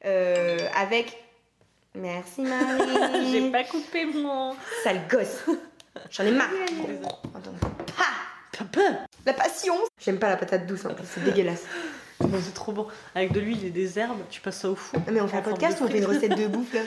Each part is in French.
avec... Merci Marie. J'ai pas coupé mon... Sale gosse. J'en ai marre. Attends. La passion. J'aime pas la patate douce, hein, c'est dégueulasse. Bon, c'est trop bon. Avec de l'huile et des herbes, tu passes ça au four. Mais on fait un podcast ou on fait une recette de bouffe là?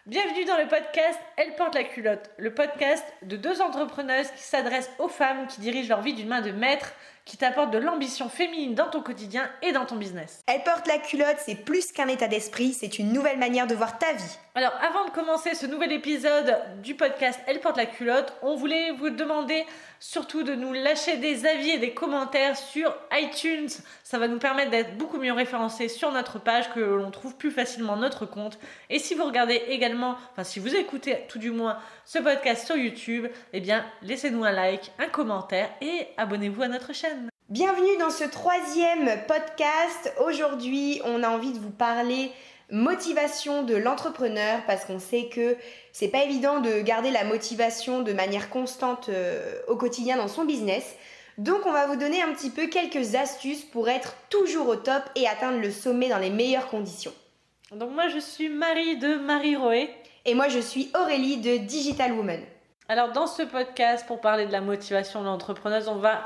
Bienvenue dans le podcast Elle porte la culotte, le podcast de deux entrepreneuses qui s'adressent aux femmes qui dirigent leur vie d'une main de maître, qui t'apportent de l'ambition féminine dans ton quotidien et dans ton business. Elle porte la culotte, c'est plus qu'un état d'esprit, c'est une nouvelle manière de voir ta vie. Alors, avant de commencer ce nouvel épisode du podcast Elle porte la culotte, on voulait vous demander surtout de nous lâcher des avis et des commentaires sur iTunes. Ça va nous permettre d'être beaucoup mieux référencés sur notre page, que l'on trouve plus facilement notre compte. Et si vous regardez également, si vous écoutez tout du moins ce podcast sur YouTube, eh bien, laissez-nous un like, un commentaire et abonnez-vous à notre chaîne. Bienvenue dans ce 3e podcast. Aujourd'hui, on a envie de vous parler motivation de l'entrepreneur parce qu'on sait que c'est pas évident de garder la motivation de manière constante au quotidien dans son business. Donc on va vous donner un petit peu quelques astuces pour être toujours au top et atteindre le sommet dans les meilleures conditions. Donc moi je suis Marie de Marie Roé. Et moi je suis Aurélie de Digital Woman. Alors dans ce podcast, pour parler de la motivation de l'entrepreneuse, on va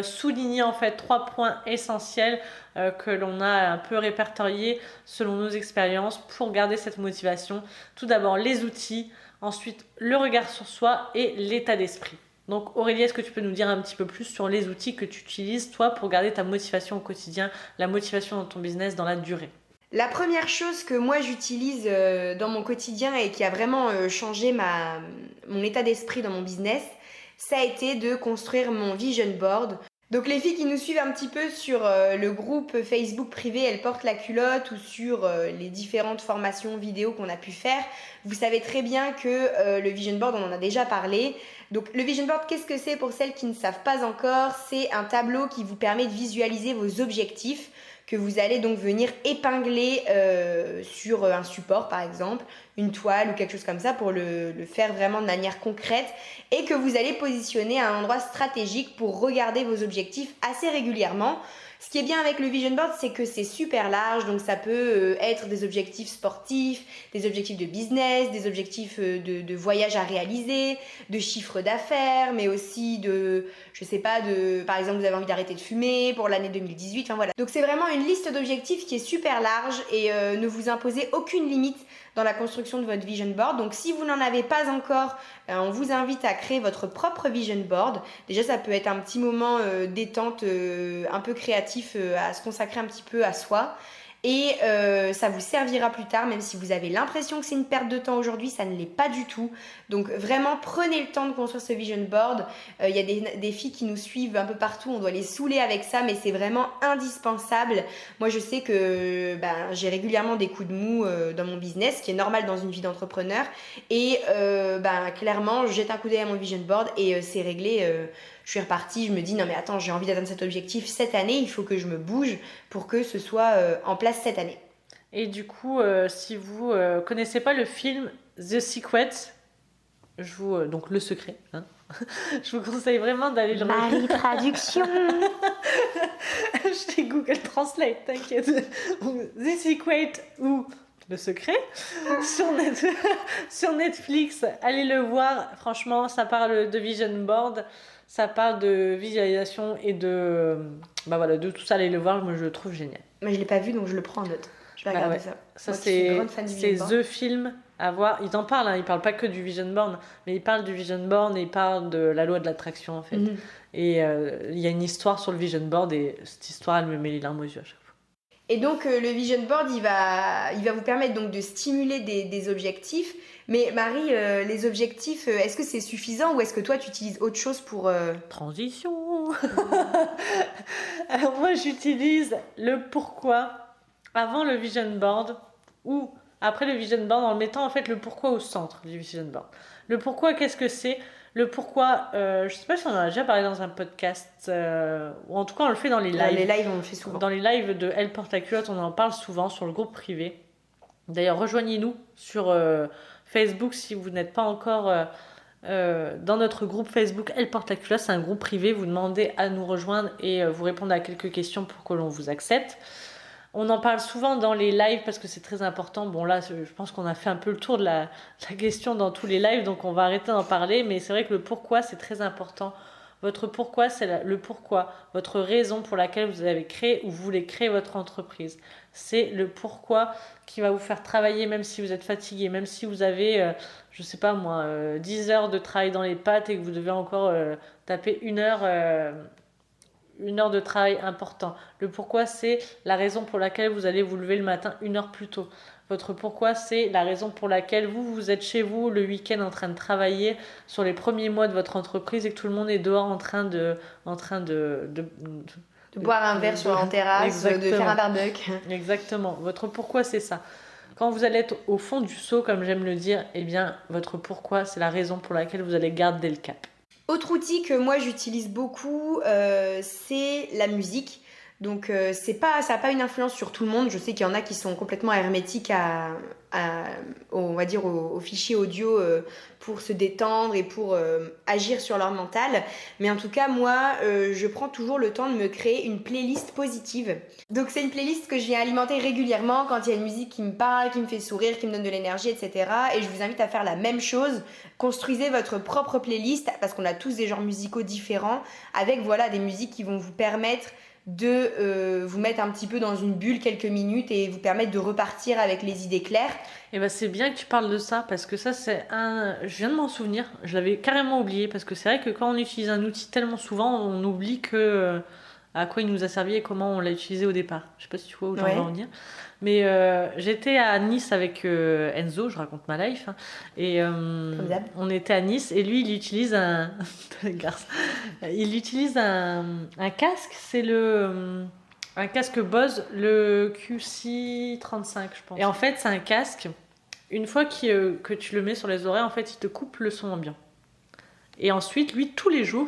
souligner en fait 3 points essentiels que l'on a un peu répertoriés selon nos expériences pour garder cette motivation. Tout d'abord les outils, ensuite le regard sur soi et l'état d'esprit. Donc Aurélie, est-ce que tu peux nous dire un petit peu plus sur les outils que tu utilises toi pour garder ta motivation au quotidien, la motivation dans ton business dans la durée? La première chose que moi j'utilise dans mon quotidien et qui a vraiment changé mon état d'esprit dans mon business, ça a été de construire mon vision board. Donc les filles qui nous suivent un petit peu sur le groupe Facebook privé Elle porte la culotte ou sur les différentes formations vidéo qu'on a pu faire, vous savez très bien que le vision board, on en a déjà parlé. Donc le vision board, qu'est-ce que c'est pour celles qui ne savent pas encore? C'est un tableau qui vous permet de visualiser vos objectifs que vous allez donc venir épingler sur un support par exemple, une toile ou quelque chose comme ça pour le faire vraiment de manière concrète et que vous allez positionner à un endroit stratégique pour regarder vos objectifs assez régulièrement. Ce qui est bien avec le vision board, c'est que c'est super large, donc ça peut être des objectifs sportifs, des objectifs de business, des objectifs de voyage à réaliser, de chiffre d'affaires, mais aussi par exemple, vous avez envie d'arrêter de fumer pour l'année 2018, enfin voilà. Donc c'est vraiment une liste d'objectifs qui est super large et ne vous imposez aucune limite dans la construction de votre vision board. Donc si vous n'en avez pas encore, on vous invite à créer votre propre vision board. Déjà ça peut être un petit moment détente, un peu créatif, à se consacrer un petit peu à soi. Et ça vous servira plus tard, même si vous avez l'impression que c'est une perte de temps aujourd'hui, ça ne l'est pas du tout. Donc vraiment prenez le temps de construire ce vision board. Il y a des filles qui nous suivent un peu partout, on doit les saouler avec ça, mais c'est vraiment indispensable. Moi je sais que j'ai régulièrement des coups de mou dans mon business, ce qui est normal dans une vie d'entrepreneur. Et clairement je jette un coup d'œil à mon vision board et c'est réglé. Je suis repartie, je me dis non mais attends, j'ai envie d'atteindre cet objectif cette année, il faut que je me bouge pour que ce soit en place cette année. Et du coup, si vous connaissez pas le film The Secret, donc Le Secret, hein, je vous conseille vraiment d'aller le regarder. Marie Traduction. Je t'ai Google Translate, t'inquiète. The Secret ou Le Secret sur Netflix, allez le voir. Franchement, ça parle de vision board. Ça parle de visualisation et de tout ça, allez le voir, moi je le trouve génial. Mais je l'ai pas vu donc je le prends en note. Je vais regarder ça. Ça moi, c'est The Film à voir. Ils en parlent, ils parlent pas que du vision board, mais ils parlent du vision board et ils parlent de la loi de l'attraction en fait. Mm-hmm. Et il y a une histoire sur le vision board et cette histoire elle me met les larmes aux yeux à chaque fois. Et donc le vision board il va vous permettre donc de stimuler des objectifs. Mais Marie, les objectifs, est-ce que c'est suffisant ou est-ce que toi tu utilises autre chose pour... Transition. Alors moi j'utilise le pourquoi avant le vision board ou après le vision board en mettant en fait le pourquoi au centre du vision board. Le pourquoi, qu'est-ce que c'est? Le pourquoi, je sais pas si on en a déjà parlé dans un podcast, ou en tout cas on le fait dans les lives. Dans les lives on le fait souvent. Dans les lives de Elle porte la culotte, on en parle souvent sur le groupe privé. D'ailleurs rejoignez-nous sur Facebook si vous n'êtes pas encore dans notre groupe Facebook Elle porte la culotte. C'est un groupe privé, vous demandez à nous rejoindre et vous répondre à quelques questions pour que l'on vous accepte. On en parle souvent dans les lives parce que c'est très important. Bon là, je pense qu'on a fait un peu le tour de la question dans tous les lives, donc on va arrêter d'en parler. Mais c'est vrai que le pourquoi, c'est très important. Votre pourquoi, c'est le pourquoi, votre raison pour laquelle vous avez créé ou vous voulez créer votre entreprise. C'est le pourquoi qui va vous faire travailler même si vous êtes fatigué, même si vous avez, je sais pas moi, 10 heures de travail dans les pattes et que vous devez encore taper une heure de travail important. Le pourquoi, c'est la raison pour laquelle vous allez vous lever le matin une heure plus tôt. Votre pourquoi, c'est la raison pour laquelle vous êtes chez vous le week-end en train de travailler sur les premiers mois de votre entreprise et que tout le monde est dehors en train de boire un verre en terrasse, exactement. De faire un barbecue. Exactement. Votre pourquoi, c'est ça. Quand vous allez être au fond du seau, comme j'aime le dire, eh bien, votre pourquoi, c'est la raison pour laquelle vous allez garder le cap. Autre outil que moi j'utilise beaucoup, c'est la musique. Donc ça n'a pas une influence sur tout le monde. Je sais qu'il y en a qui sont complètement hermétiques on va dire aux fichiers audio pour se détendre et pour agir sur leur mental. Mais en tout cas, moi, je prends toujours le temps de me créer une playlist positive. Donc c'est une playlist que je viens alimenter régulièrement quand il y a une musique qui me parle, qui me fait sourire, qui me donne de l'énergie, etc. Et je vous invite à faire la même chose. Construisez votre propre playlist parce qu'on a tous des genres musicaux différents avec des musiques qui vont vous permettre de vous mettre un petit peu dans une bulle quelques minutes et vous permettre de repartir avec les idées claires. Et ben c'est bien que tu parles de ça parce que ça je viens de m'en souvenir, je l'avais carrément oublié parce que c'est vrai que quand on utilise un outil tellement souvent, on oublie à quoi il nous a servi et comment on l'a utilisé au départ. Je sais pas si tu vois où j'en veux en venir. Mais j'étais à Nice avec Enzo, je raconte ma life, hein, et on était à Nice et lui il utilise un casque, c'est un casque Bose, le QC35 je pense. Et en fait c'est un casque, une fois que tu le mets sur les oreilles, en fait il te coupe le son ambiant. Et ensuite lui tous les jours,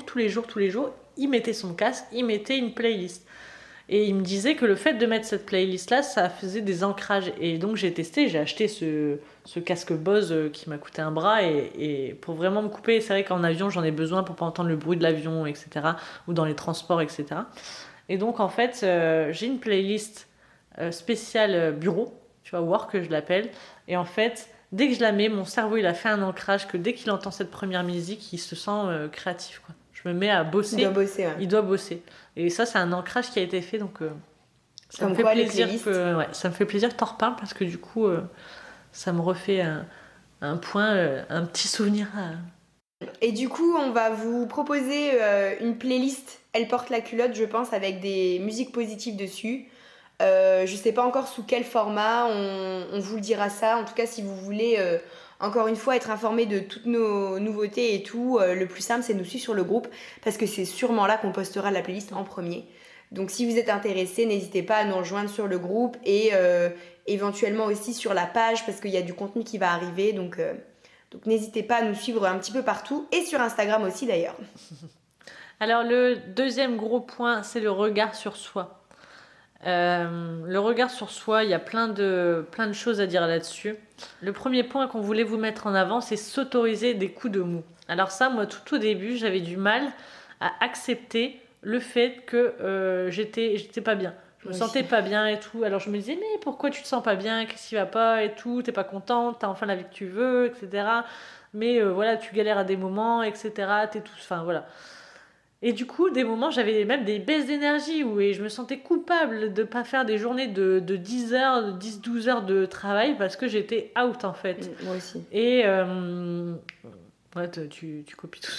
il mettait son casque, il mettait une playlist. Et il me disait que le fait de mettre cette playlist-là, ça faisait des ancrages. Et donc j'ai testé, j'ai acheté ce casque Bose qui m'a coûté un bras. Et pour vraiment me couper, c'est vrai qu'en avion, j'en ai besoin pour pas entendre le bruit de l'avion, etc. Ou dans les transports, etc. Et donc en fait, j'ai une playlist spéciale bureau, tu vois, work, je l'appelle. Et en fait, dès que je la mets, mon cerveau, il a fait un ancrage que dès qu'il entend cette première musique, il se sent créatif, quoi. Je me mets à bosser. Il doit bosser. Et ça, c'est un ancrage qui a été fait, donc ça me fait plaisir ça me fait plaisir que t'en reparles parce que du coup, ça me refait un petit souvenir. Et du coup, on va vous proposer une playlist Elle porte la culotte, je pense, avec des musiques positives dessus. Je sais pas encore sous quel format, on vous le dira ça. En tout cas, si vous voulez... encore une fois, être informé de toutes nos nouveautés et tout, le plus simple, c'est de nous suivre sur le groupe parce que c'est sûrement là qu'on postera la playlist en premier. Donc si vous êtes intéressés, n'hésitez pas à nous rejoindre sur le groupe et éventuellement aussi sur la page parce qu'il y a du contenu qui va arriver. Donc n'hésitez pas à nous suivre un petit peu partout et sur Instagram aussi d'ailleurs. Alors le deuxième gros point, c'est le regard sur soi. Le regard sur soi, il y a plein de choses à dire là-dessus. Le premier point qu'on voulait vous mettre en avant, c'est s'autoriser des coups de mou. Alors ça, moi, tout au début, j'avais du mal à accepter le fait que j'étais pas bien. Je me sentais pas bien et tout. Alors je me disais, mais pourquoi tu te sens pas bien? Qu'est-ce qui va pas et tout? T'es pas contente? T'as enfin la vie que tu veux, etc. Mais tu galères à des moments, etc. T'es tout... Enfin, voilà. Et du coup, des moments, j'avais même des baisses d'énergie et je me sentais coupable de ne pas faire des journées de 10 heures, 10-12 heures de travail parce que j'étais out en fait. Moi aussi. Et tu copies tout.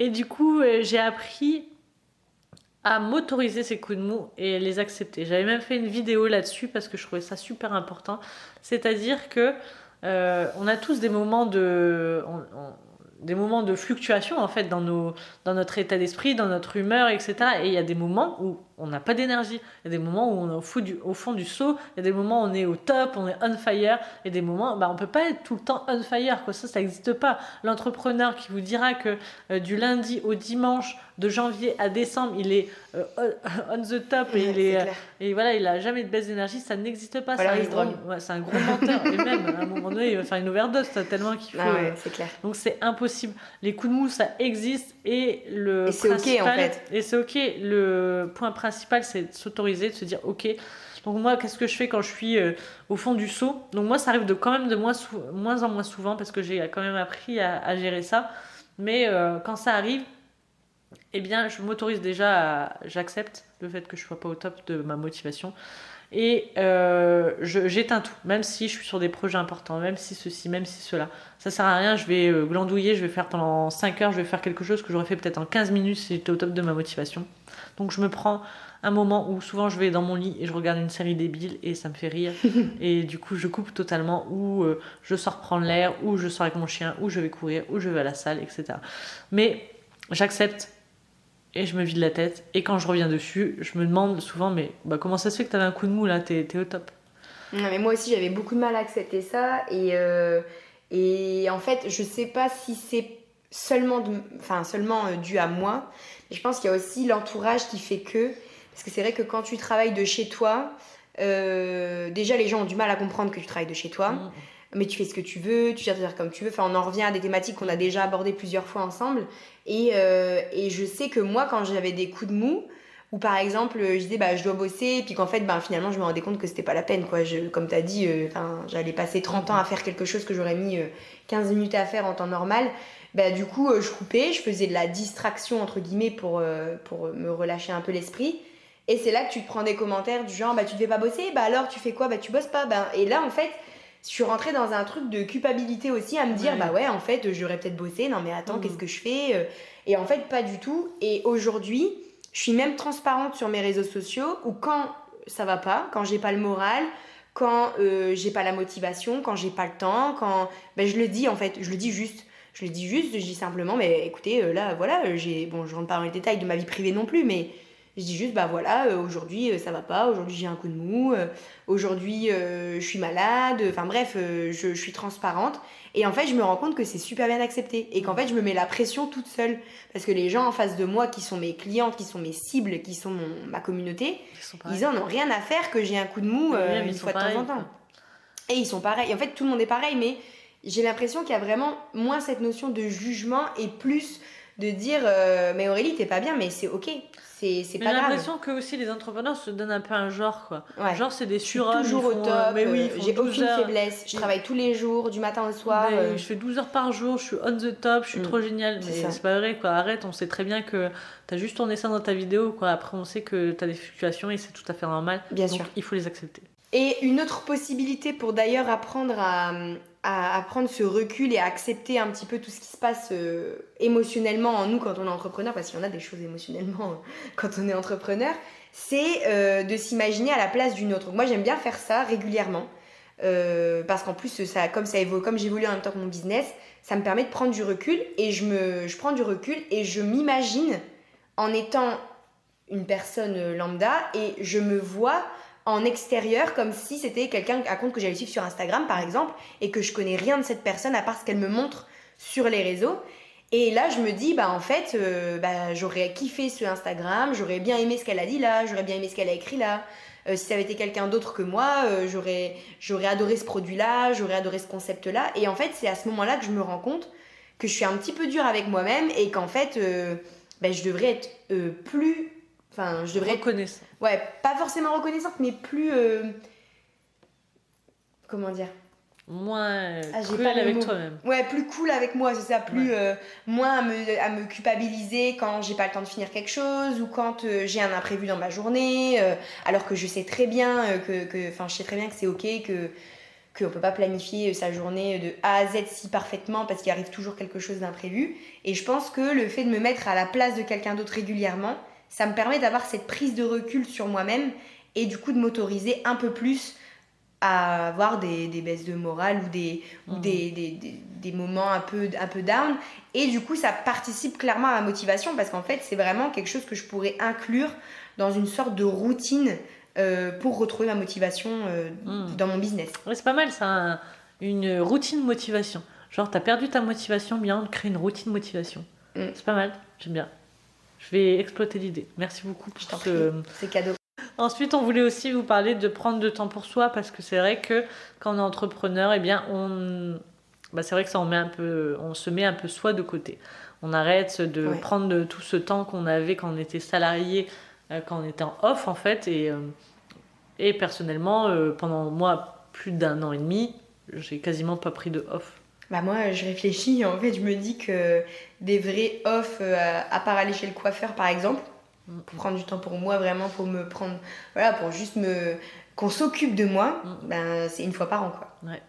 Et du coup, j'ai appris à m'autoriser ces coups de mou et les accepter. J'avais même fait une vidéo là-dessus parce que je trouvais ça super important. C'est-à-dire que on a tous des moments des moments de fluctuation en fait dans notre état d'esprit, dans notre humeur, etc. Et il y a des moments où on n'a pas d'énergie. Il y a des moments où on est au fond du seau, il y a des moments où on est au top, on est on fire, et des moments où on ne peut pas être tout le temps on fire, quoi. Ça n'existe pas. L'entrepreneur qui vous dira que du lundi au dimanche, de janvier à décembre, il est on the top et voilà, il n'a jamais de baisse d'énergie, ça n'existe pas. Voilà, c'est un gros menteur. Et même, à un moment donné, il va faire une overdose, tellement qu'il faut. C'est clair. Donc c'est impossible. Les coups de mou, ça existe et c'est ok en fait. Et c'est ok. Le point principal, c'est de s'autoriser, de se dire ok. Donc moi, qu'est-ce que je fais quand je suis au fond du seau? Donc moi, ça arrive quand même de moins en moins souvent parce que j'ai quand même appris à gérer ça. Mais quand ça arrive, eh bien, je m'autorise déjà j'accepte le fait que je sois pas au top de ma motivation. Et j'éteins tout, même si je suis sur des projets importants, même si ceci, même si cela. Ça sert à rien, je vais glandouiller, je vais faire pendant 5 heures, je vais faire quelque chose que j'aurais fait peut-être en 15 minutes si j'étais au top de ma motivation. Donc je me prends un moment où souvent je vais dans mon lit et je regarde une série débile et ça me fait rire. Et du coup je coupe totalement, ou je sors prendre l'air, ou je sors avec mon chien, ou je vais courir, ou je vais à la salle, etc. Mais j'accepte. Et je me vide la tête. Et quand je reviens dessus, je me demande souvent, mais comment ça se fait que t'avais un coup de mou là, t'es au top? Non, mais moi aussi, j'avais beaucoup de mal à accepter ça. Et en fait, je sais pas si c'est seulement dû à moi. Mais je pense qu'il y a aussi l'entourage qui fait que... Parce que c'est vrai que quand tu travailles de chez toi, déjà les gens ont du mal à comprendre que tu travailles de chez toi. Mais tu fais ce que tu veux, tu gères tes affaires comme tu veux. Enfin, on en revient à des thématiques qu'on a déjà abordées plusieurs fois ensemble. Et je sais que moi, quand j'avais des coups de mou, ou par exemple, je disais, je dois bosser, et puis qu'en fait, finalement, je me rendais compte que c'était pas la peine, quoi. Comme tu as dit, j'allais passer 30 ans à faire quelque chose que j'aurais mis 15 minutes à faire en temps normal. Du coup, je coupais, je faisais de la distraction, entre guillemets, pour me relâcher un peu l'esprit. Et c'est là que tu te prends des commentaires du genre, tu devais pas bosser, alors tu fais quoi? Tu bosses pas. Et là, en fait... Je suis rentrée dans un truc de culpabilité aussi, à me dire, en fait, j'aurais peut-être bossé, non mais attends, qu'est-ce que je fais? Et en fait, pas du tout. Et aujourd'hui, je suis même transparente sur mes réseaux sociaux, où quand ça va pas, quand j'ai pas le moral, quand j'ai pas la motivation, quand j'ai pas le temps, quand... je le dis en fait, je le dis juste. Je dis simplement, mais écoutez, là, voilà, je rentre pas dans les détails de ma vie privée non plus, mais... Je dis juste, aujourd'hui, ça va pas, aujourd'hui, j'ai un coup de mou, aujourd'hui, je suis malade, enfin bref, je suis transparente. Et en fait, je me rends compte que c'est super bien accepté et qu'en fait, je me mets la pression toute seule. Parce que les gens en face de moi, qui sont mes clientes, qui sont mes cibles, qui sont ma communauté, ils en ont rien à faire que j'ai un coup de mou une fois de temps en temps. Et ils sont pareils. En fait, tout le monde est pareil, mais j'ai l'impression qu'il y a vraiment moins cette notion de jugement et plus de dire mais Aurélie, t'es pas bien, mais c'est ok. C'est pas grave. J'ai l'impression que aussi les entrepreneurs se donnent un peu un genre, quoi. Ouais. Genre, c'est des surhommes. Je suis toujours au top, j'ai aucune faiblesse, je travaille tous les jours, du matin au soir. Je fais 12 heures par jour, je suis on the top, je suis trop géniale. Mais c'est pas vrai, quoi. Arrête, on sait très bien que t'as juste tourné ça dans ta vidéo, quoi. Après, on sait que t'as des fluctuations et c'est tout à fait normal. Bien donc, sûr. Il faut les accepter. Et une autre possibilité pour d'ailleurs apprendre à prendre ce recul et à accepter un petit peu tout ce qui se passe émotionnellement en nous quand on est entrepreneur, parce qu'il y en a des choses émotionnellement quand on est entrepreneur, c'est de s'imaginer à la place d'une autre. Donc moi j'aime bien faire ça régulièrement, parce qu'en plus comme j'évolue en même temps que mon business, ça me permet de prendre du recul, et je prends du recul et je m'imagine en étant une personne lambda, et je me vois en extérieur, comme si c'était quelqu'un à compte que j'allais suivre sur Instagram par exemple, et que je connais rien de cette personne à part ce qu'elle me montre sur les réseaux. Et là je me dis en fait j'aurais kiffé ce Instagram, j'aurais bien aimé ce qu'elle a dit là, j'aurais bien aimé ce qu'elle a écrit là, si ça avait été quelqu'un d'autre que moi, j'aurais adoré ce produit là, j'aurais adoré ce concept là. Et en fait c'est à ce moment là que je me rends compte que je suis un petit peu dure avec moi-même, et qu'en fait je devrais être plus... Enfin, je devrais reconnaissante. Ouais, pas forcément reconnaissante, mais plus... Comment dire? Moins cool avec toi-même. Ouais, plus cool avec moi, c'est ça. Plus, moins à me culpabiliser quand j'ai pas le temps de finir quelque chose, ou quand j'ai un imprévu dans ma journée, alors que je sais très bien je sais très bien que c'est ok, qu'on peut pas planifier sa journée de A à Z si parfaitement, parce qu'il arrive toujours quelque chose d'imprévu. Et je pense que le fait de me mettre à la place de quelqu'un d'autre régulièrement, ça me permet d'avoir cette prise de recul sur moi-même, et du coup de m'autoriser un peu plus à avoir des baisses de morale ou des moments un peu down. Et du coup, ça participe clairement à ma motivation parce qu'en fait, c'est vraiment quelque chose que je pourrais inclure dans une sorte de routine pour retrouver ma motivation dans mon business. Ouais, c'est pas mal ça, une routine motivation. Genre, t'as perdu ta motivation, bien, on crée une routine motivation. C'est pas mal, j'aime bien. Je vais exploiter l'idée. Merci beaucoup pour c'est cadeau. Ensuite, on voulait aussi vous parler de prendre du temps pour soi parce que c'est vrai que quand on est entrepreneur, eh bien, c'est vrai que ça on se met un peu soi de côté. On arrête de prendre tout ce temps qu'on avait quand on était salarié, quand on était en off en fait. Et personnellement, pendant moi plus d'1 an et demi, j'ai quasiment pas pris de off. Bah moi, je réfléchis. En fait, je me dis que des vrais off, à part aller chez le coiffeur par exemple, pour prendre du temps pour moi, vraiment pour me prendre, voilà, pour juste qu'on s'occupe de moi, c'est 1 fois par an quoi. Ouais.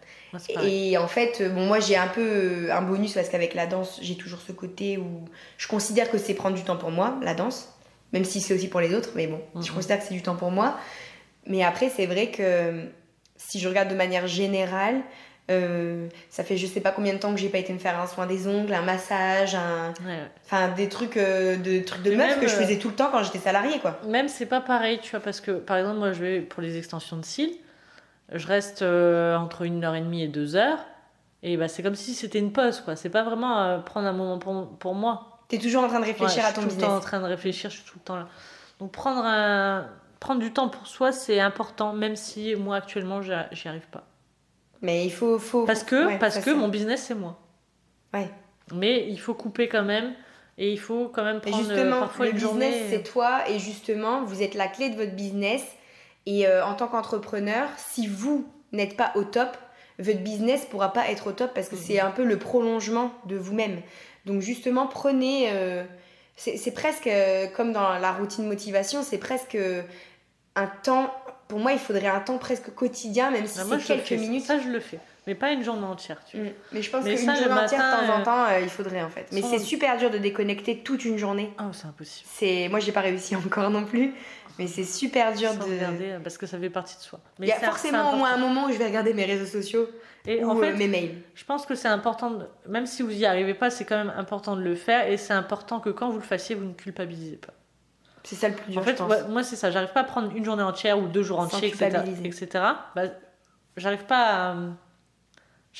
Et en fait, moi j'ai un peu un bonus parce qu'avec la danse, j'ai toujours ce côté où je considère que c'est prendre du temps pour moi, la danse, même si c'est aussi pour les autres, mais bon, je considère que c'est du temps pour moi. Mais après, c'est vrai que si je regarde de manière générale, ça fait je sais pas combien de temps que j'ai pas été me faire un soin des ongles, un massage, enfin des trucs de meuf que je faisais tout le temps quand j'étais salariée quoi. Même c'est pas pareil, tu vois, parce que par exemple moi je vais pour les extensions de cils, je reste entre 1h30 et 2h et bah c'est comme si c'était une pause quoi. C'est pas vraiment prendre un moment pour moi. T'es toujours en train de réfléchir à ton business. Je suis tout le temps en train de réfléchir, je suis tout le temps là. Donc prendre du temps pour soi c'est important, même si moi actuellement j'y arrive pas. Mais il faut parce que mon business c'est moi. Ouais. Mais il faut couper quand même et il faut quand même prendre parfois une journée. Le business c'est toi et justement vous êtes la clé de votre business et en tant qu'entrepreneur, si vous n'êtes pas au top, votre business pourra pas être au top parce que c'est un peu le prolongement de vous-même. Donc justement prenez c'est presque comme dans la routine motivation, c'est presque un temps. Pour moi, il faudrait un temps presque quotidien, même si c'est quelques minutes. Ça, je le fais. Mais pas une journée entière, tu vois. Mais je pense qu'une journée entière, de temps en temps, il faudrait en fait. Mais c'est super dur de déconnecter toute une journée. Oh, c'est impossible. Moi, j'ai pas réussi encore non plus. Mais c'est super dur de regarder parce que ça fait partie de soi. Mais il y a forcément au moins un moment où je vais regarder mes réseaux sociaux ou en fait, mes mails. Je pense que c'est important, même si vous y arrivez pas, c'est quand même important de le faire. Et c'est important que quand vous le fassiez, vous ne culpabilisez pas. C'est ça le plus dur, en fait, je pense. moi, c'est ça. J'arrive pas à prendre une journée entière ou 2 jours entiers, etc. Bah, j'arrive pas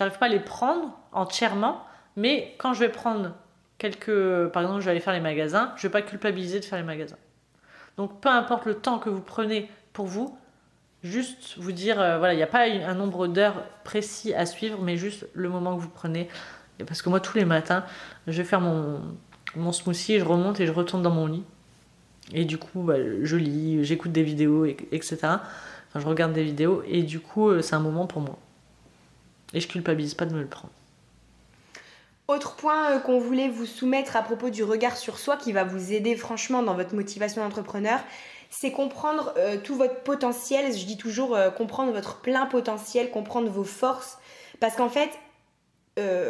à les prendre entièrement. Mais quand je vais prendre par exemple, je vais aller faire les magasins, je vais pas culpabiliser de faire les magasins. Donc, peu importe le temps que vous prenez pour vous, juste vous dire, voilà, il n'y a pas un nombre d'heures précis à suivre, mais juste le moment que vous prenez. Parce que moi, tous les matins, je vais faire mon smoothie, je remonte et je retourne dans mon lit. Et du coup, je lis, j'écoute des vidéos, etc. Enfin, je regarde des vidéos et du coup, c'est un moment pour moi. Et je culpabilise pas de me le prendre. Autre point qu'on voulait vous soumettre à propos du regard sur soi qui va vous aider franchement dans votre motivation d'entrepreneur, c'est comprendre tout votre potentiel. Je dis toujours comprendre votre plein potentiel, comprendre vos forces. Parce qu'en fait,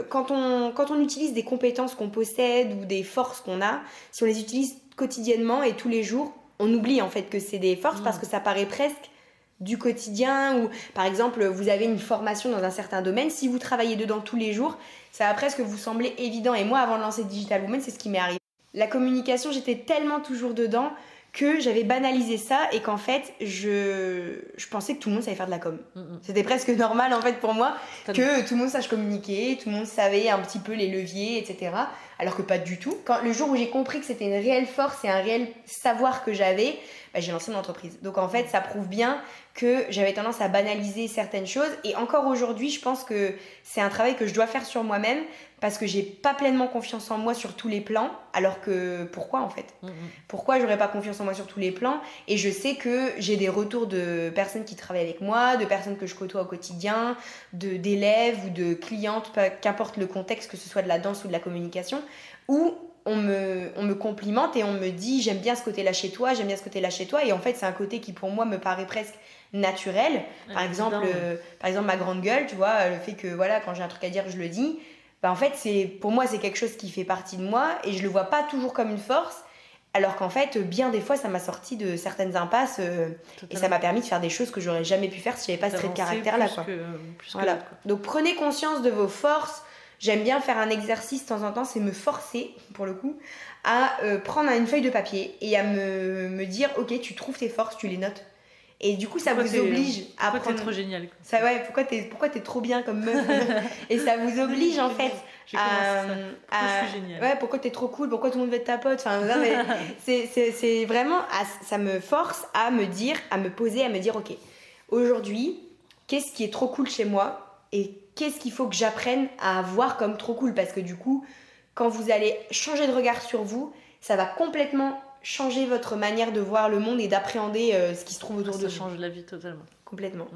quand on utilise des compétences qu'on possède ou des forces qu'on a, si on les utilise quotidiennement et tous les jours, on oublie en fait que c'est des forces parce que ça paraît presque du quotidien. Ou par exemple, vous avez une formation dans un certain domaine, si vous travaillez dedans tous les jours, ça va presque vous sembler évident. Et moi, avant de lancer Digital Woman, c'est ce qui m'est arrivé. La communication, j'étais tellement toujours dedans que j'avais banalisé ça et qu'en fait, je pensais que tout le monde savait faire de la com. C'était presque normal en fait pour moi que tout le monde sache communiquer, tout le monde savait un petit peu les leviers, etc. Alors que pas du tout. Le jour où j'ai compris que c'était une réelle force et un réel savoir que j'avais, j'ai lancé mon entreprise. Donc en fait, ça prouve bien que j'avais tendance à banaliser certaines choses. Et encore aujourd'hui, je pense que c'est un travail que je dois faire sur moi-même parce que j'ai pas pleinement confiance en moi sur tous les plans. Alors que pourquoi en fait ? Pourquoi j'aurais pas confiance en moi sur tous les plans ? Et je sais que j'ai des retours de personnes qui travaillent avec moi, de personnes que je côtoie au quotidien, d'élèves ou de clientes, qu'importe le contexte, que ce soit de la danse ou de la communication, où on me complimente et on me dit j'aime bien ce côté-là chez toi, j'aime bien ce côté-là chez toi. Et en fait, c'est un côté qui pour moi me paraît presque naturel. Par exemple, ma grande gueule, tu vois, le fait que voilà, quand j'ai un truc à dire, je le dis. En fait, pour moi, c'est quelque chose qui fait partie de moi et je le vois pas toujours comme une force. Alors qu'en fait, bien des fois, ça m'a sorti de certaines impasses et ça m'a permis de faire des choses que j'aurais jamais pu faire si j'avais pas ce trait de caractère-là. Voilà. Donc prenez conscience de vos forces. J'aime bien faire un exercice de temps en temps, c'est me forcer, pour le coup, à prendre une feuille de papier et à me dire, ok, tu trouves tes forces, tu les notes. Et du coup, ça vous oblige à prendre... Pourquoi t'es trop génial quoi. Ça, ouais, pourquoi t'es trop bien comme meuf. Et ça vous oblige en fait pourquoi je suis géniale. Ouais, pourquoi t'es trop cool, pourquoi tout le monde veut être ta pote. Enfin, non, mais c'est vraiment... ça me force à me dire, à me poser, à me dire, ok, aujourd'hui, qu'est-ce qui est trop cool chez moi et qu'est-ce qu'il faut que j'apprenne à voir comme trop cool. Parce que du coup, quand vous allez changer de regard sur vous, ça va complètement... changer votre manière de voir le monde et d'appréhender ce qui se trouve autour de vous. Ça change la vie totalement. Complètement.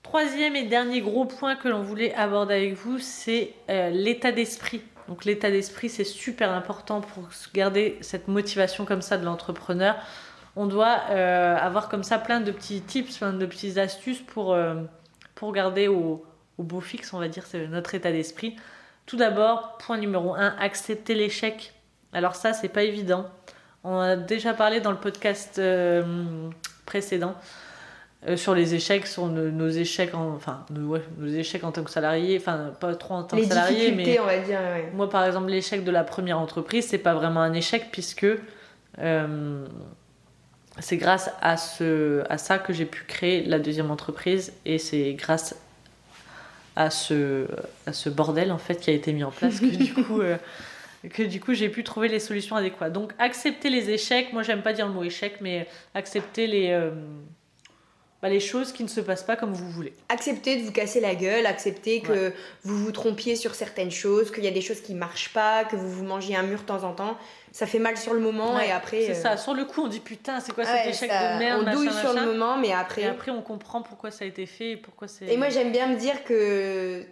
Troisième et dernier gros point que l'on voulait aborder avec vous, c'est l'état d'esprit. Donc l'état d'esprit, c'est super important pour garder cette motivation comme ça de l'entrepreneur. On doit avoir comme ça plein de petits tips, plein de petites astuces pour garder au beau fixe, on va dire, c'est notre état d'esprit. Tout d'abord, point numéro 1, accepter l'échec. Alors ça, c'est pas évident. On a déjà parlé dans le podcast précédent sur les échecs, sur nos échecs, nos échecs en tant que salarié, enfin pas trop en tant que salarié, mais on va dire. Ouais. Moi, par exemple, l'échec de la première entreprise, c'est pas vraiment un échec puisque c'est grâce à ça que j'ai pu créer la deuxième entreprise et c'est grâce à ce bordel en fait qui a été mis en place que du coup j'ai pu trouver les solutions adéquates. Donc accepter les échecs, moi j'aime pas dire le mot échec, mais accepter les choses qui ne se passent pas comme vous voulez. Accepter de vous casser la gueule, accepter que vous vous trompiez sur certaines choses, qu'il y a des choses qui marchent pas, que vous mangiez un mur de temps en temps. Ça fait mal sur le moment et après... C'est ça, sur le coup on dit putain c'est quoi cet échec de merde, on douille sur le moment mais après... Et après on comprend pourquoi ça a été fait et pourquoi c'est... Et moi j'aime bien me dire que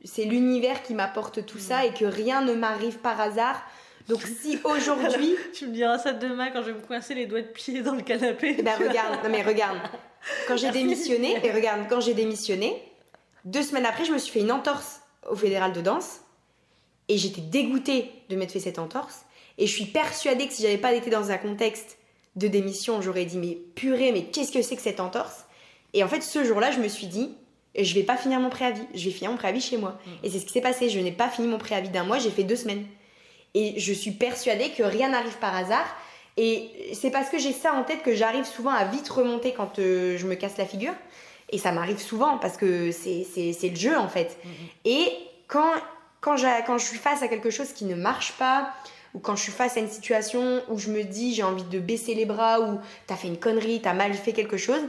c'est l'univers qui m'apporte tout ça et que rien ne m'arrive par hasard. Donc si aujourd'hui... Tu me diras ça demain quand je vais me coincer les doigts de pied dans le canapé. Regarde. Quand j'ai démissionné, 2 semaines après, je me suis fait une entorse au fédéral de danse. Et j'étais dégoûtée de m'être fait cette entorse. Et je suis persuadée que si j'avais pas été dans un contexte de démission, j'aurais dit mais purée, mais qu'est-ce que c'est que cette entorse ? Et en fait, ce jour-là, je me suis dit, je vais pas finir mon préavis. Je vais finir mon préavis chez moi. Et c'est ce qui s'est passé. Je n'ai pas fini mon préavis d'1 mois, j'ai fait 2 semaines. Et je suis persuadée que rien n'arrive par hasard. Et c'est parce que j'ai ça en tête que j'arrive souvent à vite remonter quand je me casse la figure. Et ça m'arrive souvent parce que c'est le jeu en fait. Et quand je suis face à quelque chose qui ne marche pas, ou quand je suis face à une situation où je me dis j'ai envie de baisser les bras, ou t'as fait une connerie, t'as mal fait quelque chose,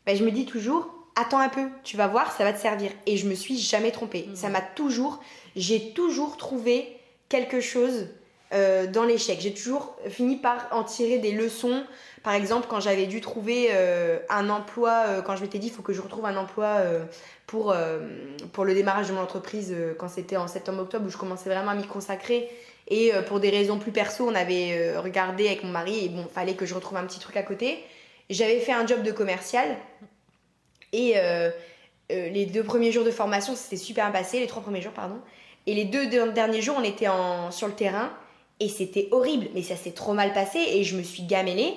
ben je me dis toujours attends un peu, tu vas voir, ça va te servir. Et je me suis jamais trompée. J'ai toujours trouvé quelque chose dans l'échec. J'ai toujours fini par en tirer des leçons. Par exemple, quand j'avais dû trouver un emploi, quand je m'étais dit il faut que je retrouve un emploi pour le démarrage de mon entreprise, quand c'était en septembre-octobre où je commençais vraiment à m'y consacrer. Et pour des raisons plus perso, on avait regardé avec mon mari et bon, fallait que je retrouve un petit truc à côté. J'avais fait un job de commercial et les 2 premiers jours de formation, c'était super bien passé, les 3 premiers jours, pardon. Et les 2 derniers jours, on était sur le terrain et c'était horrible, mais ça s'est trop mal passé et je me suis gamellée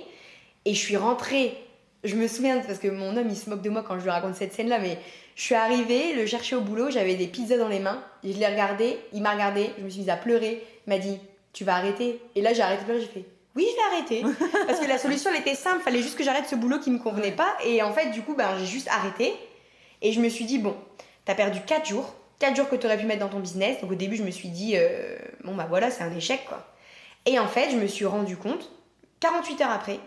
et je suis rentrée. Je me souviens, parce que mon homme il se moque de moi quand je lui raconte cette scène-là, mais je suis arrivée, le chercher au boulot, j'avais des pizzas dans les mains, et je l'ai regardé, il m'a regardé, je me suis mise à pleurer, il m'a dit tu vas arrêter. Et là j'ai arrêté de pleurer, j'ai fait oui je vais arrêter, parce que la solution elle était simple, fallait juste que j'arrête ce boulot qui me convenait pas, et en fait du coup j'ai juste arrêté, et je me suis dit bon, t'as perdu 4 jours que t'aurais pu mettre dans ton business, donc au début je me suis dit bon bah voilà c'est un échec quoi. Et en fait je me suis rendu compte, 48 heures après,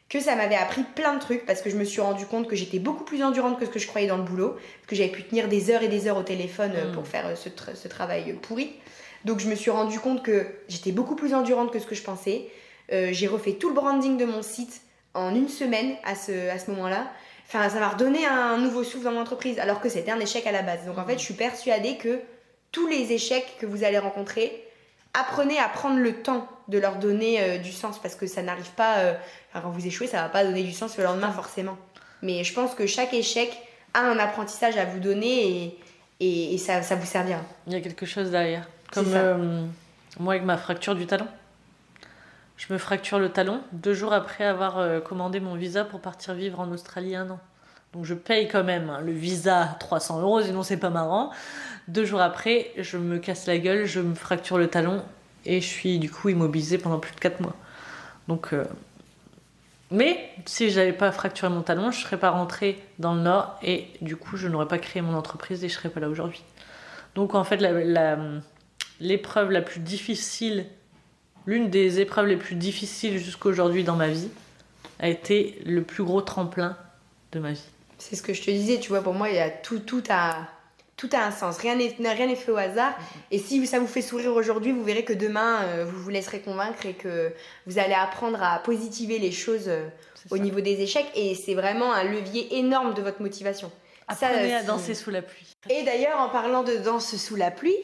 que ça m'avait appris plein de trucs parce que je me suis rendu compte que j'étais beaucoup plus endurante que ce que je croyais dans le boulot, parce que j'avais pu tenir des heures et des heures au téléphone pour faire ce travail pourri. Donc je me suis rendu compte que j'étais beaucoup plus endurante que ce que je pensais. J'ai refait tout le branding de mon site en 1 semaine à ce moment-là. Enfin, ça m'a redonné un nouveau souffle dans mon entreprise, alors que c'était un échec à la base. Donc en fait, je suis persuadée que tous les échecs que vous allez rencontrer, apprenez à prendre le temps de leur donner du sens, parce que ça n'arrive pas... quand vous échouez, ça va pas donner du sens le lendemain forcément. Mais je pense que chaque échec a un apprentissage à vous donner et ça vous servira. Il y a quelque chose derrière. Comme moi avec ma fracture du talon. je me fracture le talon 2 jours après avoir commandé mon visa pour partir vivre en Australie 1 an. Donc je paye quand même le visa 300 €, sinon c'est pas marrant. 2 jours après, je me casse la gueule, je me fracture le talon et je suis du coup immobilisée pendant plus de 4 mois. Donc, mais si j'avais pas fracturé mon talon, je serais pas rentrée dans le Nord et du coup je n'aurais pas créé mon entreprise et je serais pas là aujourd'hui. Donc en fait, l'épreuve la plus difficile, l'une des épreuves les plus difficiles jusqu'à aujourd'hui dans ma vie, a été le plus gros tremplin de ma vie. C'est ce que je te disais, tu vois, pour moi, il y a tout a un sens. Rien n'est fait au hasard. Et si ça vous fait sourire aujourd'hui, vous verrez que demain, vous vous laisserez convaincre et que vous allez apprendre à positiver les choses au niveau des échecs. Et c'est vraiment un levier énorme de votre motivation. Apprenez à danser sous la pluie. Et d'ailleurs, en parlant de danse sous la pluie,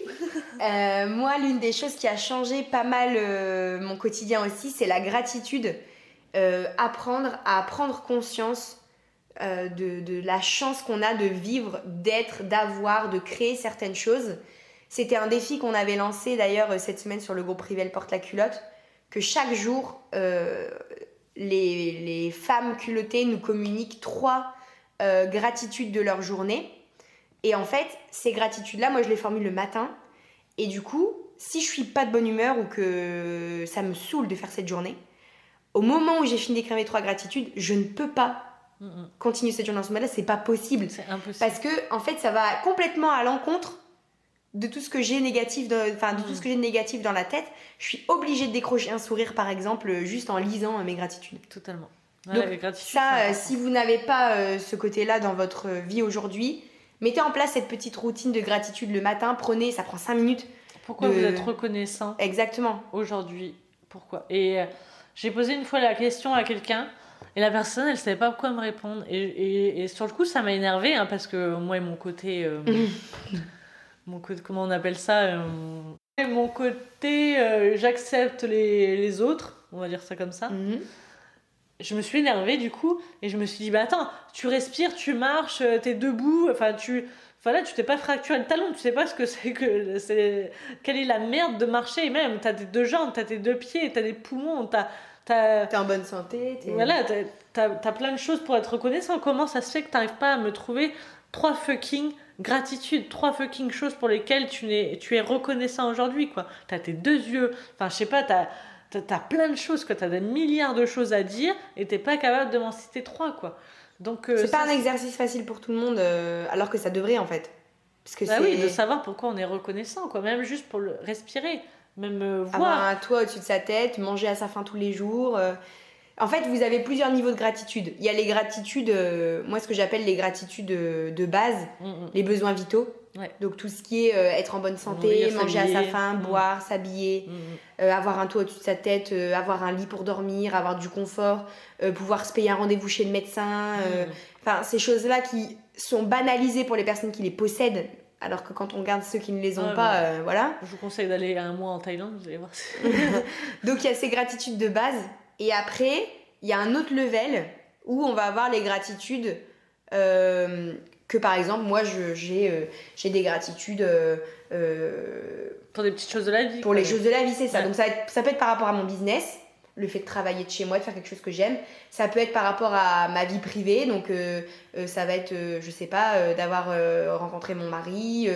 moi, l'une des choses qui a changé pas mal mon quotidien aussi, c'est la gratitude. Apprendre à prendre conscience de la chance qu'on a de vivre, d'être, d'avoir, de créer certaines choses. C'était un défi qu'on avait lancé d'ailleurs cette semaine sur le groupe privé Elle porte la culotte, que chaque jour, les femmes culottées nous communiquent 3 gratitudes de leur journée. Et en fait, ces gratitudes-là, moi je les formule le matin. Et du coup, si je suis pas de bonne humeur ou que ça me saoule de faire cette journée, au moment où j'ai fini d'écrire mes 3 gratitudes, je ne peux pas continuer cette journée en ce moment-là, c'est pas possible. C'est impossible. Parce que, en fait, ça va complètement à l'encontre de tout ce que j'ai négatif, tout ce que j'ai de négatif dans la tête. Je suis obligée de décrocher un sourire, par exemple, juste en lisant mes gratitudes. Totalement. Ouais, donc, ça, si vous n'avez pas ce côté-là dans votre vie aujourd'hui, mettez en place cette petite routine de gratitude le matin. Ça prend 5 minutes. Pourquoi vous êtes reconnaissant exactement aujourd'hui? Pourquoi? Et j'ai posé une fois la question à quelqu'un et la personne, elle savait pas quoi me répondre. Et sur le coup, ça m'a énervée parce que moi et mon côté, comment on appelle ça, mon côté, j'accepte les autres, on va dire ça comme ça. Je me suis énervée du coup et je me suis dit bah attends, tu respires, tu marches, t'es debout, tu t'es pas fracturé le talon, tu sais pas ce que quelle est la merde de marcher, et même t'as tes 2 jambes, t'as tes 2 pieds, t'as des poumons, t'es en bonne santé, voilà, t'as plein de choses pour être reconnaissant. Comment ça se fait que t'arrives pas à me trouver 3 fucking gratitudes, 3 fucking choses pour lesquelles tu es reconnaissant aujourd'hui, quoi. T'as tes 2 yeux, je sais pas, t'as plein de choses, quoi. T'as des milliards de choses à dire et t'es pas capable de m'en citer 3, quoi. Donc, c'est pas un exercice facile pour tout le monde, alors que ça devrait en fait. Parce que oui, de savoir pourquoi on est reconnaissant, quoi. Même juste pour le respirer, même voir. Avoir un toit au-dessus de sa tête, manger à sa faim tous les jours. En fait, vous avez plusieurs niveaux de gratitude. Il y a les gratitudes, moi ce que j'appelle les gratitudes de base, les besoins vitaux. Ouais. Donc tout ce qui est être en bonne santé, manger à sa faim, boire, s'habiller, avoir un toit au-dessus de sa tête, avoir un lit pour dormir, avoir du confort, pouvoir se payer un rendez-vous chez le médecin. Ces choses-là qui sont banalisées pour les personnes qui les possèdent, alors que quand on regarde ceux qui ne les ont pas, voilà. Je vous conseille d'aller 1 mois en Thaïlande, vous allez voir. Donc il y a ces gratitudes de base. Et après, il y a un autre level où on va avoir les gratitudes que par exemple, moi j'ai des gratitudes pour des petites choses de la vie. Pour les choses de la vie, c'est ça. Ouais. Donc ça peut être par rapport à mon business, le fait de travailler de chez moi, de faire quelque chose que j'aime. Ça peut être par rapport à ma vie privée, donc ça va être, je sais pas, d'avoir rencontré mon mari,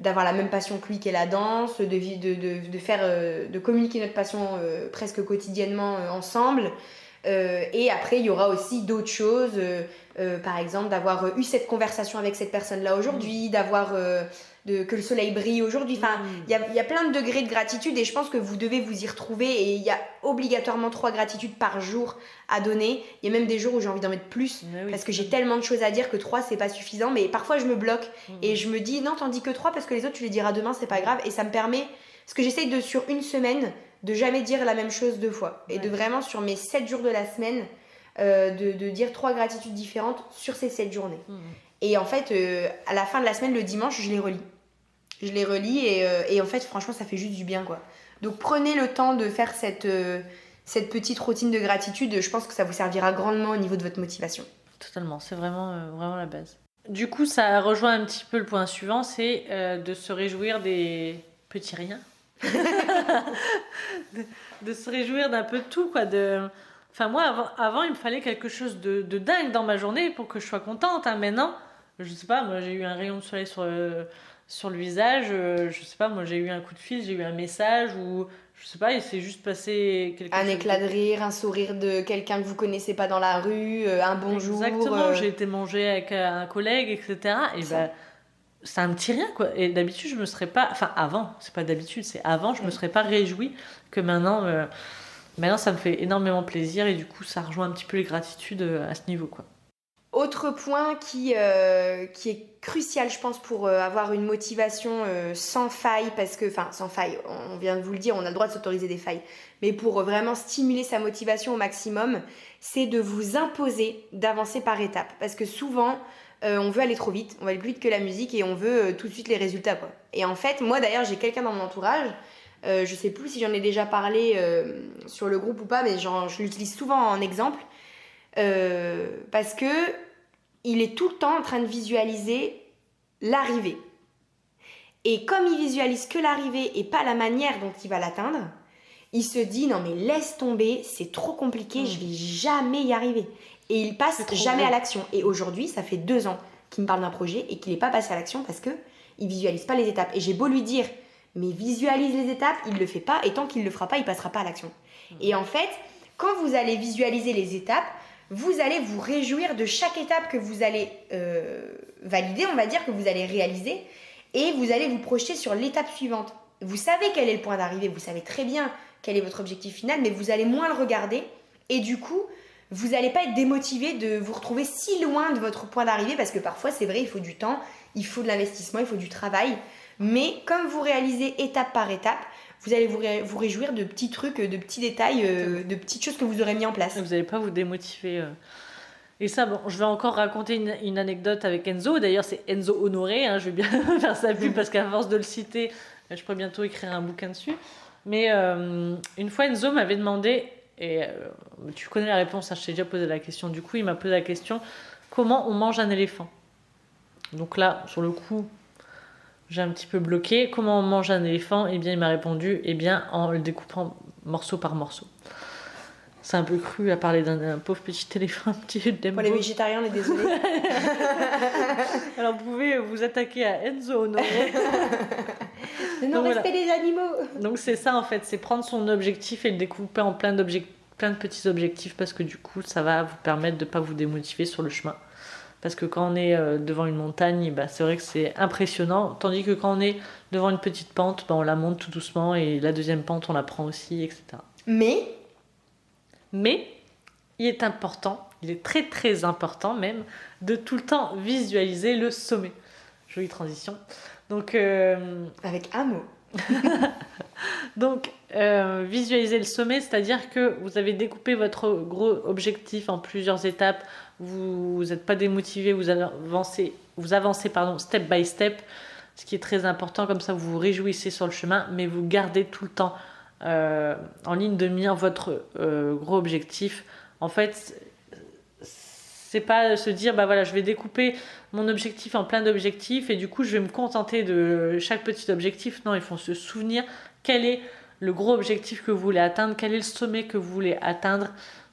d'avoir la même passion que lui qu'est la danse, de communiquer notre passion presque quotidiennement ensemble. Et après, il y aura aussi d'autres choses, par exemple d'avoir eu cette conversation avec cette personne-là aujourd'hui, d'avoir que le soleil brille aujourd'hui. Il y a plein de degrés de gratitude et je pense que vous devez vous y retrouver. Et il y a obligatoirement 3 gratitudes par jour à donner. Il y a même des jours où j'ai envie d'en mettre plus parce que j'ai tellement de choses à dire que 3 c'est pas suffisant. Mais parfois je me bloque et je me dis non, t'en dis que 3 parce que les autres tu les diras demain, c'est pas grave. Et ça me permet, parce que j'essaye sur une semaine de jamais dire la même chose 2 fois et de vraiment sur mes 7 jours de la semaine de dire 3 gratitudes différentes sur ces 7 journées. Et en fait à la fin de la semaine, le dimanche, je les relis et en fait franchement ça fait juste du bien, quoi. Donc prenez le temps de faire cette petite routine de gratitude. Je pense que ça vous servira grandement au niveau de votre motivation. Totalement, c'est vraiment la base. Du coup, ça rejoint un petit peu le point suivant, c'est de se réjouir des petits riens. de se réjouir d'un peu de tout, quoi. Enfin, moi, avant, il me fallait quelque chose de dingue dans ma journée pour que je sois contente. Hein. Maintenant, je sais pas, moi, j'ai eu un rayon de soleil sur le visage. Je sais pas, moi, j'ai eu un coup de fil, j'ai eu un message ou je sais pas, il s'est juste passé quelque chose. Un éclat de rire, un sourire de quelqu'un que vous connaissez pas dans la rue, un bonjour. Exactement, j'ai été manger avec un collègue, etc. Et ben, c'est un petit rien, quoi. Et d'habitude, je me serais pas. Enfin, avant, c'est pas d'habitude, c'est avant, je me serais pas réjouie que maintenant. Maintenant, ça me fait énormément plaisir et du coup, ça rejoint un petit peu les gratitudes à ce niveau, quoi. Autre point qui est crucial, je pense, pour avoir une motivation sans faille, parce que, enfin, sans faille, on vient de vous le dire, on a le droit de s'autoriser des failles, mais pour vraiment stimuler sa motivation au maximum, c'est de vous imposer d'avancer par étapes. Parce que souvent, on veut aller trop vite, on va aller plus vite que la musique et on veut tout de suite les résultats, quoi. Et en fait, moi d'ailleurs, j'ai quelqu'un dans mon entourage, je sais plus si j'en ai déjà parlé sur le groupe ou pas, mais je l'utilise souvent en exemple. Parce que il est tout le temps en train de visualiser l'arrivée. Et comme il visualise que l'arrivée et pas la manière dont il va l'atteindre, il se dit non mais laisse tomber, c'est trop compliqué, je vais jamais y arriver. Et il passe jamais à l'action. Et aujourd'hui, ça fait 2 ans qu'il me parle d'un projet et qu'il n'est pas passé à l'action parce que il visualise pas les étapes. Et j'ai beau lui dire mais visualise les étapes, il le fait pas et tant qu'il le fera pas, il passera pas à l'action. Et en fait, quand vous allez visualiser les étapes, vous allez vous réjouir de chaque étape que vous allez valider, on va dire, que vous allez réaliser, et vous allez vous projeter sur l'étape suivante. Vous savez quel est le point d'arrivée, vous savez très bien quel est votre objectif final, mais vous allez moins le regarder, et du coup, vous n'allez pas être démotivé de vous retrouver si loin de votre point d'arrivée, parce que parfois, c'est vrai, il faut du temps, il faut de l'investissement, il faut du travail, mais comme vous réalisez étape par étape, vous allez vous réjouir de petits trucs, de petits détails, de petites choses que vous aurez mis en place. Vous n'allez pas vous démotiver. Et ça, bon, je vais encore raconter une anecdote avec Enzo. D'ailleurs, c'est Enzo Honoré. Hein, je vais bien faire sa pub parce qu'à force de le citer, je pourrais bientôt écrire un bouquin dessus. Mais une fois, Enzo m'avait demandé, et tu connais la réponse, hein, je t'ai déjà posé la question. Du coup, il m'a posé la question, comment on mange un éléphant? Donc là, sur le coup, j'ai un petit peu bloqué. Comment on mange un éléphant? Eh bien, il m'a répondu, eh bien, en le découpant morceau par morceau. C'est un peu cru à parler d'un pauvre petit éléphant. Pour les végétariens, on est désolé. Alors, vous pouvez vous attaquer à Enzo Honoré. Le non-respect des animaux. Donc, c'est ça, en fait. C'est prendre son objectif et le découper en plein de petits objectifs parce que du coup, ça va vous permettre de ne pas vous démotiver sur le chemin. Parce que quand on est devant une montagne, bah, c'est vrai que c'est impressionnant. Tandis que quand on est devant une petite pente, bah, on la monte tout doucement et la deuxième pente, on la prend aussi, etc. Mais, il est important, il est très très important même, de tout le temps visualiser le sommet. Jolie transition. Donc, avec un mot. Donc, visualiser le sommet, c'est-à-dire que vous avez découpé votre gros objectif en plusieurs étapes. Vous n'êtes pas démotivé, vous avancez step by step, ce qui est très important. Comme ça, vous vous réjouissez sur le chemin, mais vous gardez tout le temps en ligne de mire votre gros objectif. En fait, c'est pas se dire bah voilà, je vais découper mon objectif en plein d'objectifs et du coup je vais me contenter de chaque petit objectif. Non, il faut se souvenir quel est le gros objectif que vous voulez atteindre, quel est le sommet que vous voulez atteindre.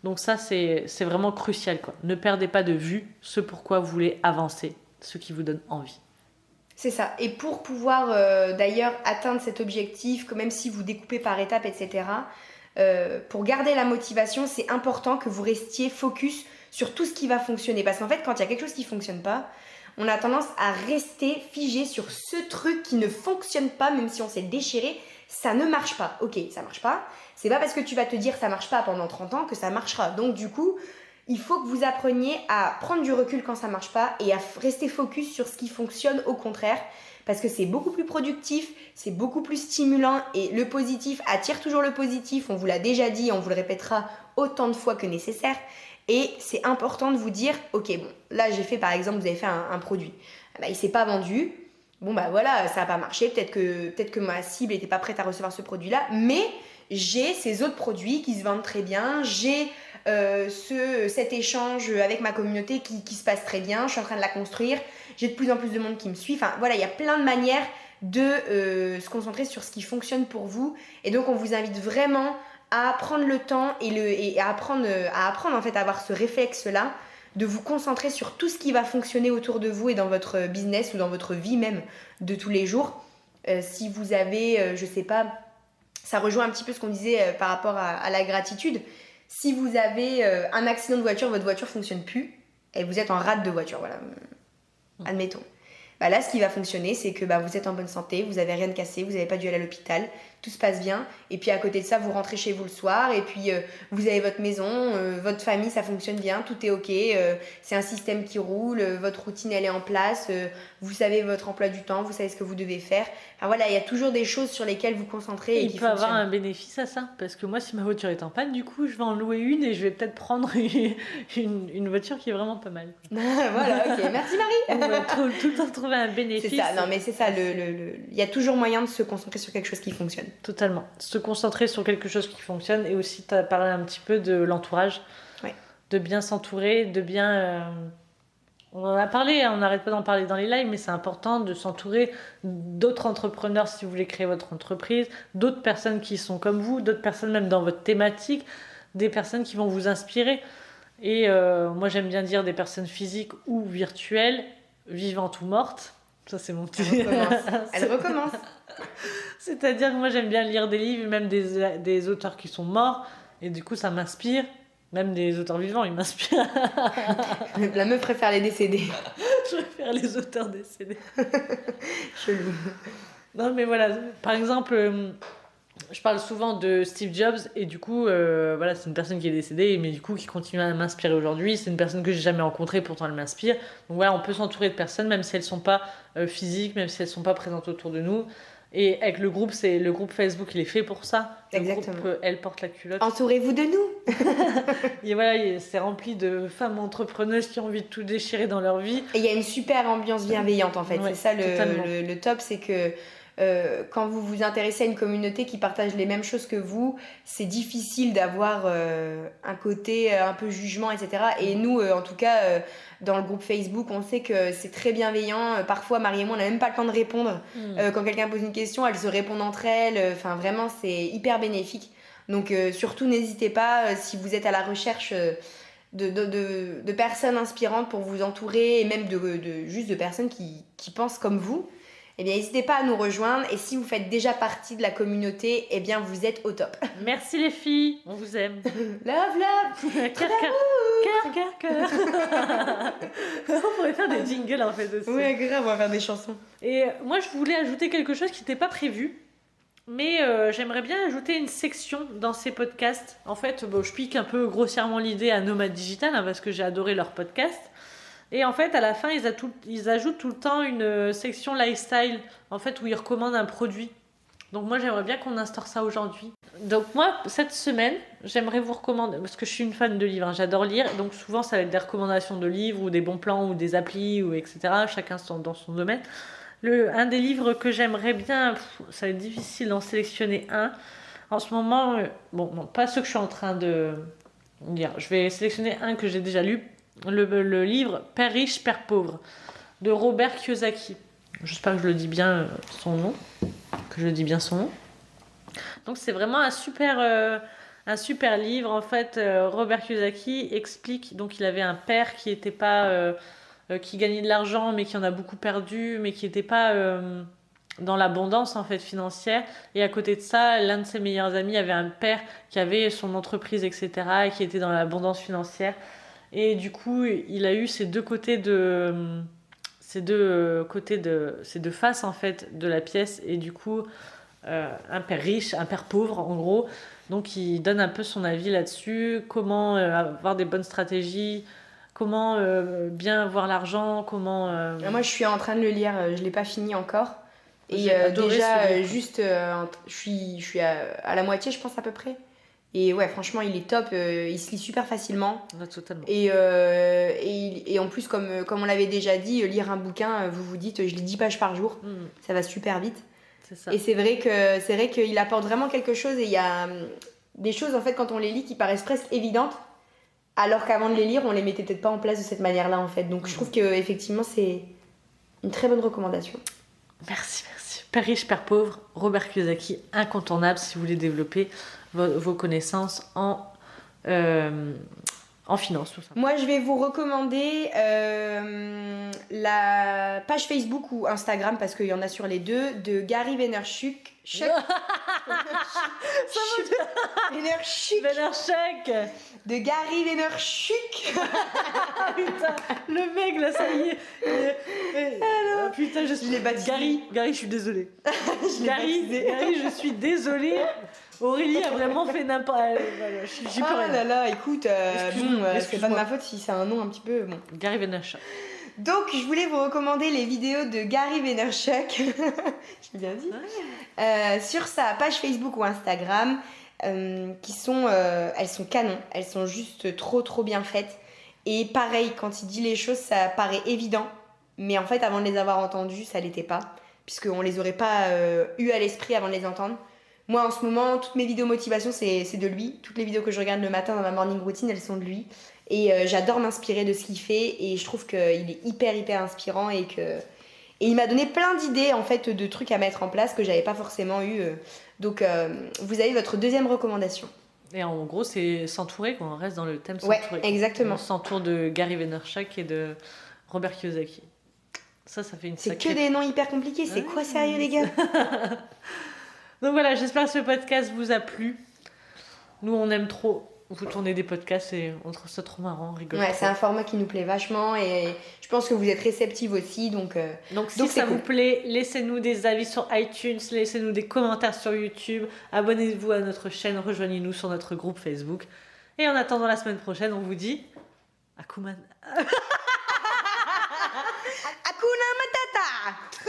Donc ça c'est vraiment crucial, quoi. Ne perdez pas de vue ce pourquoi vous voulez avancer, ce qui vous donne envie. C'est ça. Et pour pouvoir d'ailleurs atteindre cet objectif, que même si vous découpez par étapes, etc., pour garder la motivation, c'est important que vous restiez focus sur tout ce qui va fonctionner. Parce qu'en fait, quand il y a quelque chose qui ne fonctionne pas, on a tendance à rester figé sur ce truc qui ne fonctionne pas, même si on s'est déchiré, ça ne marche pas. Ok, ça marche pas. C'est pas parce que tu vas te dire ça marche pas pendant 30 ans que ça marchera. Donc du coup, il faut que vous appreniez à prendre du recul quand ça marche pas et à rester focus sur ce qui fonctionne au contraire. Parce que c'est beaucoup plus productif, c'est beaucoup plus stimulant et le positif attire toujours le positif. On vous l'a déjà dit, on vous le répétera autant de fois que nécessaire. Et c'est important de vous dire, ok, bon, là j'ai fait par exemple, vous avez fait un produit, bah, il ne s'est pas vendu, bon bah voilà, ça n'a pas marché, peut-être que ma cible n'était pas prête à recevoir ce produit-là, mais j'ai ces autres produits qui se vendent très bien, j'ai cet échange avec ma communauté qui se passe très bien, je suis en train de la construire, j'ai de plus en plus de monde qui me suit, enfin voilà, il y a plein de manières de se concentrer sur ce qui fonctionne pour vous. Et donc on vous invite vraiment à prendre le temps et à apprendre en fait à avoir ce réflexe-là, de vous concentrer sur tout ce qui va fonctionner autour de vous et dans votre business ou dans votre vie même de tous les jours. Si vous avez, je sais pas, ça rejoint un petit peu ce qu'on disait par rapport à la gratitude. Si vous avez un accident de voiture, votre voiture fonctionne plus et vous êtes en rade de voiture, voilà, admettons. Bah là, ce qui va fonctionner, c'est que vous êtes en bonne santé, vous n'avez rien de cassé, vous n'avez pas dû aller à l'hôpital, tout se passe bien. Et puis à côté de ça, vous rentrez chez vous le soir et puis vous avez votre maison, votre famille, ça fonctionne bien, tout est ok, c'est un système qui roule, votre routine, elle est en place, vous savez votre emploi du temps, vous savez ce que vous devez faire. Enfin voilà, il y a toujours des choses sur lesquelles vous concentrer et qui fonctionnent. Il peut avoir un bénéfice à ça, parce que moi, si ma voiture est en panne, du coup, je vais en louer une et je vais peut-être prendre une voiture qui est vraiment pas mal. Voilà, ok, merci Marie. On va tout le temps trouver un bénéfice. C'est ça, non mais c'est ça, il y a toujours moyen de se concentrer sur quelque chose qui fonctionne. Totalement, se concentrer sur quelque chose qui fonctionne. Et aussi, tu as parlé un petit peu de l'entourage, de bien s'entourer, de bien... On en a parlé, on n'arrête pas d'en parler dans les lives, mais c'est important de s'entourer d'autres entrepreneurs si vous voulez créer votre entreprise, d'autres personnes qui sont comme vous, d'autres personnes même dans votre thématique, des personnes qui vont vous inspirer. Et moi, j'aime bien dire des personnes physiques ou virtuelles, vivantes ou mortes. Ça, c'est mon petit... Elle recommence. C'est-à-dire que moi, j'aime bien lire des livres, même des auteurs qui sont morts, et du coup, ça m'inspire. Même des auteurs vivants, ils m'inspirent. La meuf préfère les décédés. Je préfère les auteurs décédés. Chelou. Non, mais voilà, par exemple, je parle souvent de Steve Jobs, et du coup, voilà, c'est une personne qui est décédée, mais du coup, qui continue à m'inspirer aujourd'hui. C'est une personne que j'ai jamais rencontrée, pourtant elle m'inspire. Donc voilà, on peut s'entourer de personnes, même si elles sont pas physiques, même si elles sont pas présentes autour de nous. Et avec le groupe, c'est le groupe Facebook, il est fait pour ça. Exactement. Le groupe, Elle porte la culotte. Entourez-vous de nous. Et voilà, c'est rempli de femmes entrepreneuses qui ont envie de tout déchirer dans leur vie. Et il y a une super ambiance bienveillante en fait. Ouais, c'est ça le top, c'est que quand vous vous intéressez à une communauté qui partage les mêmes choses que vous, c'est difficile d'avoir un côté un peu jugement, etc. Et nous, en tout cas, dans le groupe Facebook, on sait que c'est très bienveillant. Parfois, Marie et moi, on n'a même pas le temps de répondre. Quand quelqu'un pose une question, elles se répondent entre elles. Enfin, vraiment, c'est hyper bénéfique. Donc, surtout, n'hésitez pas, si vous êtes à la recherche de personnes inspirantes pour vous entourer, et même juste de personnes qui pensent comme vous, eh bien, n'hésitez pas à nous rejoindre. Et si vous faites déjà partie de la communauté, eh bien, vous êtes au top. Merci les filles, on vous aime. Love. Cœur. On pourrait faire des jingles en fait aussi. Ouais, grave, on va faire des chansons. Et moi, je voulais ajouter quelque chose qui n'était pas prévu. Mais j'aimerais bien ajouter une section dans ces podcasts. En fait, je pique un peu grossièrement l'idée à Nomade Digital, parce que j'ai adoré leur podcast. Et en fait, à la fin, ils ajoutent tout le temps une section lifestyle, en fait, où ils recommandent un produit. Donc moi, j'aimerais bien qu'on instaure ça aujourd'hui. Donc moi, cette semaine, j'aimerais vous recommander, parce que je suis une fan de livres, j'adore lire, donc souvent ça va être des recommandations de livres, ou des bons plans, ou des applis, ou etc. Chacun dans son domaine. Un des livres que j'aimerais bien, ça va être difficile d'en sélectionner un. En ce moment, non, pas ceux que je suis en train de lire. Je vais sélectionner un que j'ai déjà lu. Le livre Père riche, Père pauvre de Robert Kiyosaki. J'espère que je le dis bien son nom. Donc c'est vraiment un super livre. En fait, Robert Kiyosaki explique, donc il avait un père qui était pas... qui gagnait de l'argent mais qui en a beaucoup perdu, mais qui n'était pas dans l'abondance en fait financière. Et à côté de ça, l'un de ses meilleurs amis avait un père qui avait son entreprise, etc., et qui était dans l'abondance financière. Et du coup, il a eu ces deux faces en fait de la pièce. Et du coup, un père riche, un père pauvre en gros. Donc il donne un peu son avis là-dessus, comment avoir des bonnes stratégies, comment bien voir l'argent, comment... Moi, je suis en train de le lire, je ne l'ai pas fini encore. Et déjà, juste, je suis à la moitié, je pense, à peu près. Et ouais, franchement, il est top, il se lit super facilement. Totalement. Et en plus, comme on l'avait déjà dit, lire un bouquin, vous vous dites, je lis 10 pages par jour, ça va super vite. C'est ça. Et c'est vrai qu'il apporte vraiment quelque chose, et il y a des choses, en fait, quand on les lit, qui paraissent presque évidentes, alors qu'avant de les lire, on les mettait peut-être pas en place de cette manière-là, en fait. Donc je trouve qu'effectivement, c'est une très bonne recommandation. Merci. Père riche, père pauvre, Robert Kiyosaki, incontournable si vous voulez développer vos connaissances en finance, tout ça. Moi, je vais vous recommander la page Facebook ou Instagram, parce qu'il y en a sur les deux, de Gary Vaynerchuk. Vaynerchuk De Gary Vaynerchuk. Putain, le mec là, ça y est. Putain, je l'ai baptisé. Gary, je suis désolée. Gary, je suis désolée. Aurélie a vraiment fait n'importe quoi. J'y peux rien. Ah là là, écoute, c'est pas de ma faute si c'est un nom un petit peu... Bon. Gary Vaynerchuk. Donc, je voulais vous recommander les vidéos de Gary Vaynerchuk, j'ai bien dit, sur sa page Facebook ou Instagram, qui sont, elles sont canon, elles sont juste trop bien faites. Et pareil, quand il dit les choses, ça paraît évident, mais en fait, avant de les avoir entendues, ça l'était pas, puisqu'on les aurait pas eu à l'esprit avant de les entendre. Moi, en ce moment, toutes mes vidéos motivation, c'est de lui. Toutes les vidéos que je regarde le matin dans ma morning routine, elles sont de lui. Et j'adore m'inspirer de ce qu'il fait. Et je trouve qu'il est hyper inspirant. Et il m'a donné plein d'idées, en fait, de trucs à mettre en place que j'avais pas forcément eu. Donc, vous avez votre deuxième recommandation. Et en gros, c'est s'entourer, quand on reste dans le thème s'entourer. Ouais, exactement. On s'entoure de Gary Vaynerchuk et de Robert Kiyosaki. Ça fait une sacrée... C'est que des noms hyper compliqués. C'est quoi, sérieux, les gars? Donc voilà, j'espère que ce podcast vous a plu. Nous, on aime trop vous tourner des podcasts et on trouve ça trop marrant, on rigole. Ouais, c'est un format qui nous plaît vachement et je pense que vous êtes réceptifs aussi. Donc si ça vous plaît, laissez-nous des avis sur iTunes, laissez-nous des commentaires sur YouTube, abonnez-vous à notre chaîne, rejoignez-nous sur notre groupe Facebook. Et en attendant la semaine prochaine, on vous dit... Akuna Matata.